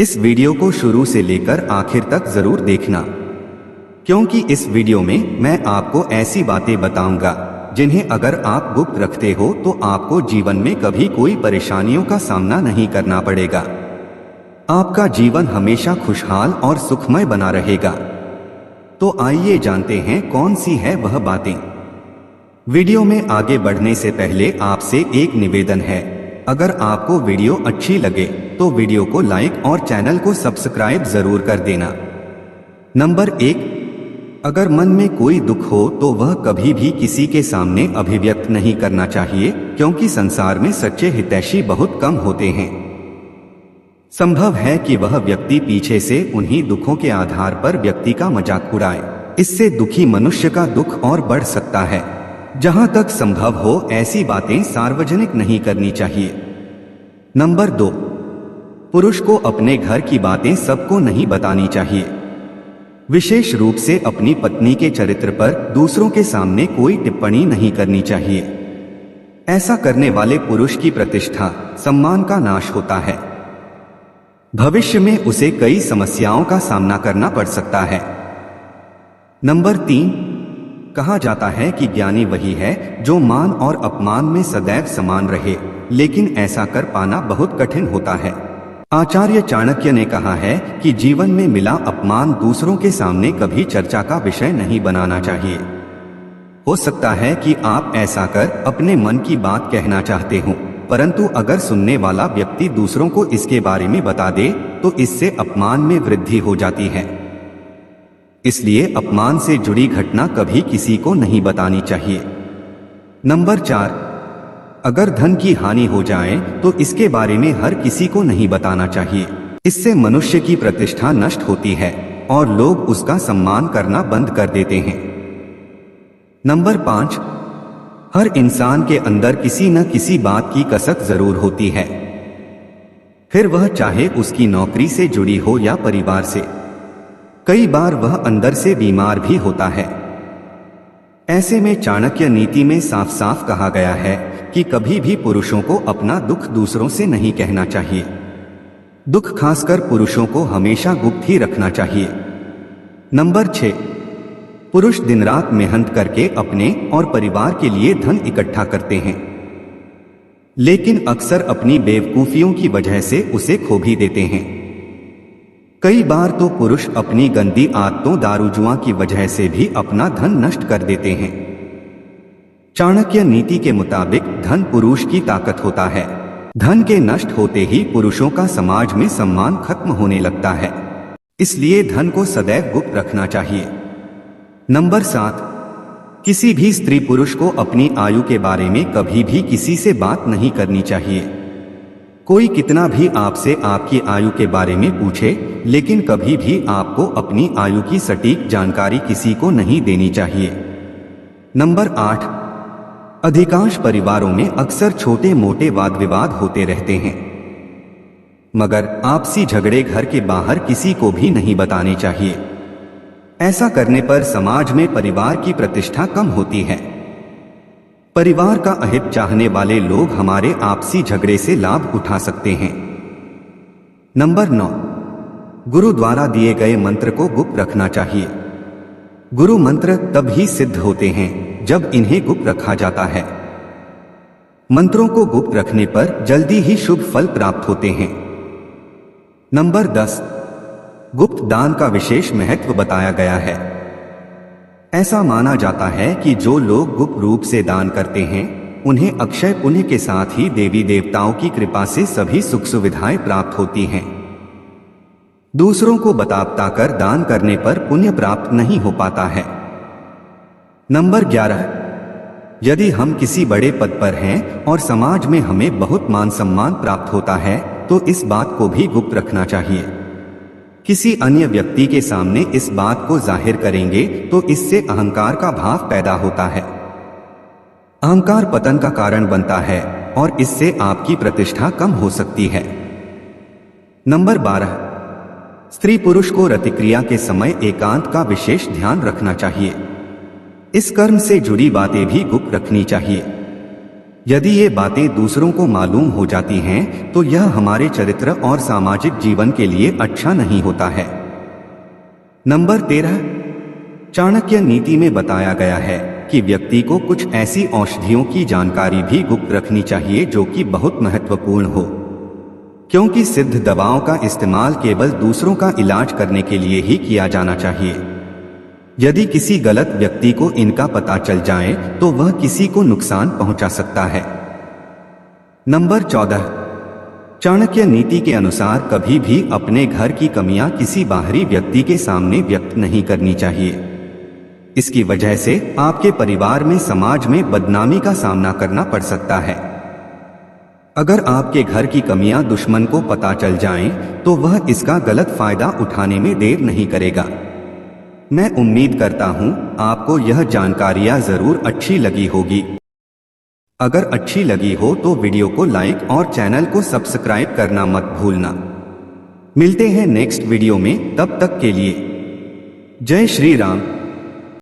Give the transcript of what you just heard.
इस वीडियो को शुरू से लेकर आखिर तक जरूर देखना, क्योंकि इस वीडियो में मैं आपको ऐसी बातें बताऊंगा जिन्हें अगर आप गुप्त रखते हो तो आपको जीवन में कभी कोई परेशानियों का सामना नहीं करना पड़ेगा। आपका जीवन हमेशा खुशहाल और सुखमय बना रहेगा। तो आइए जानते हैं कौन सी है वह बातें। वीडियो में आगे बढ़ने से पहले आपसे एक निवेदन है, अगर आपको वीडियो अच्छी लगे तो वीडियो को लाइक और चैनल को सब्सक्राइब जरूर कर देना। नंबर 1, अगर मन में कोई दुख हो तो वह कभी भी किसी के सामने अभिव्यक्त नहीं करना चाहिए, क्योंकि संसार में सच्चे हितैषी बहुत कम होते हैं। संभव है कि वह व्यक्ति पीछे से उन्हीं दुखों के आधार पर व्यक्ति का मजाक उड़ाए। इससे दुखी मनुष्य का दुख और बढ़ सकता है। जहां तक संभव हो ऐसी बातें सार्वजनिक नहीं करनी चाहिए। नंबर 2, पुरुष को अपने घर की बातें सबको नहीं बतानी चाहिए। विशेष रूप से अपनी पत्नी के चरित्र पर दूसरों के सामने कोई टिप्पणी नहीं करनी चाहिए। ऐसा करने वाले पुरुष की प्रतिष्ठा, सम्मान का नाश होता है। भविष्य में उसे कई समस्याओं का सामना करना पड़ सकता है। नंबर 3, कहा जाता है कि ज्ञानी वही है जो मान और अपमान में सदैव समान रहे, लेकिन ऐसा कर पाना बहुत कठिन होता है। आचार्य चाणक्य ने कहा है कि जीवन में मिला अपमान दूसरों के सामने कभी चर्चा का विषय नहीं बनाना चाहिए। हो सकता है कि आप ऐसा कर अपने मन की बात कहना चाहते हो, परंतु अगर सुनने वाला व्यक्ति दूसरों को इसके बारे में बता दे तो इससे अपमान में वृद्धि हो जाती है। इसलिए अपमान से जुड़ी घटना कभी किसी को नहीं बतानी चाहिए। नंबर 4, अगर धन की हानि हो जाए तो इसके बारे में हर किसी को नहीं बताना चाहिए। इससे मनुष्य की प्रतिष्ठा नष्ट होती है और लोग उसका सम्मान करना बंद कर देते हैं। नंबर 5, हर इंसान के अंदर किसी न किसी बात की कसक जरूर होती है, फिर वह चाहे उसकी नौकरी से जुड़ी हो या परिवार से। कई बार वह अंदर से बीमार भी होता है। ऐसे में चाणक्य नीति में साफ साफ कहा गया है कि कभी भी पुरुषों को अपना दुख दूसरों से नहीं कहना चाहिए। दुख खासकर पुरुषों को हमेशा गुप्त ही रखना चाहिए। नंबर 6, पुरुष दिन रात मेहनत करके अपने और परिवार के लिए धन इकट्ठा करते हैं, लेकिन अक्सर अपनी बेवकूफियों की वजह से उसे खो भी देते हैं। कई बार तो पुरुष अपनी गंदी आदतों, दारू जुआ की वजह से भी अपना धन नष्ट कर देते हैं। चाणक्य नीति के मुताबिक धन पुरुष की ताकत होता है। धन के नष्ट होते ही पुरुषों का समाज में सम्मान खत्म होने लगता है। इसलिए धन को सदैव गुप्त रखना चाहिए। नंबर 7, किसी भी स्त्री पुरुष को अपनी आयु के बारे में कभी भी किसी से बात नहीं करनी चाहिए। कोई कितना भी आपसे आपकी आयु के बारे में पूछे, लेकिन कभी भी आपको अपनी आयु की सटीक जानकारी किसी को नहीं देनी चाहिए। नंबर 8, अधिकांश परिवारों में अक्सर छोटे मोटे वाद विवाद होते रहते हैं, मगर आपसी झगड़े घर के बाहर किसी को भी नहीं बताने चाहिए। ऐसा करने पर समाज में परिवार की प्रतिष्ठा कम होती है। परिवार का अहित चाहने वाले लोग हमारे आपसी झगड़े से लाभ उठा सकते हैं। नंबर 9, गुरु द्वारा दिए गए मंत्र को गुप्त रखना चाहिए। गुरु मंत्र तब ही सिद्ध होते हैं जब इन्हें गुप्त रखा जाता है। मंत्रों को गुप्त रखने पर जल्दी ही शुभ फल प्राप्त होते हैं। नंबर 10, गुप्त दान का विशेष महत्व बताया गया है। ऐसा माना जाता है कि जो लोग गुप्त रूप से दान करते हैं उन्हें अक्षय पुण्य के साथ ही देवी देवताओं की कृपा से सभी सुख सुविधाएं प्राप्त होती हैं। दूसरों को बताकर दान करने पर पुण्य प्राप्त नहीं हो पाता है। नंबर 11, यदि हम किसी बड़े पद पर हैं और समाज में हमें बहुत मान सम्मान प्राप्त होता है तो इस बात को भी गुप्त रखना चाहिए। किसी अन्य व्यक्ति के सामने इस बात को जाहिर करेंगे तो इससे अहंकार का भाव पैदा होता है। अहंकार पतन का कारण बनता है और इससे आपकी प्रतिष्ठा कम हो सकती है। नंबर 12, स्त्री पुरुष को रतिक्रिया के समय एकांत का विशेष ध्यान रखना चाहिए। इस कर्म से जुड़ी बातें भी गुप्त रखनी चाहिए। यदि ये बातें दूसरों को मालूम हो जाती हैं तो यह हमारे चरित्र और सामाजिक जीवन के लिए अच्छा नहीं होता है। नंबर 13, चाणक्य नीति में बताया गया है कि व्यक्ति को कुछ ऐसी औषधियों की जानकारी भी गुप्त रखनी चाहिए जो कि बहुत महत्वपूर्ण हो, क्योंकि सिद्ध दवाओं का इस्तेमाल केवल दूसरों का इलाज करने के लिए ही किया जाना चाहिए। यदि किसी गलत व्यक्ति को इनका पता चल जाए तो वह किसी को नुकसान पहुंचा सकता है। नंबर 14, चाणक्य नीति के अनुसार कभी भी अपने घर की कमियां किसी बाहरी व्यक्ति के सामने व्यक्त नहीं करनी चाहिए। इसकी वजह से आपके परिवार में, समाज में बदनामी का सामना करना पड़ सकता है। अगर आपके घर की कमियां दुश्मन को पता चल जाएं, तो वह इसका गलत फायदा उठाने में देर नहीं करेगा। मैं उम्मीद करता हूं आपको यह जानकारियां जरूर अच्छी लगी होगी। अगर अच्छी लगी हो तो वीडियो को लाइक और चैनल को सब्सक्राइब करना मत भूलना। मिलते हैं नेक्स्ट वीडियो में, तब तक के लिए जय श्री राम।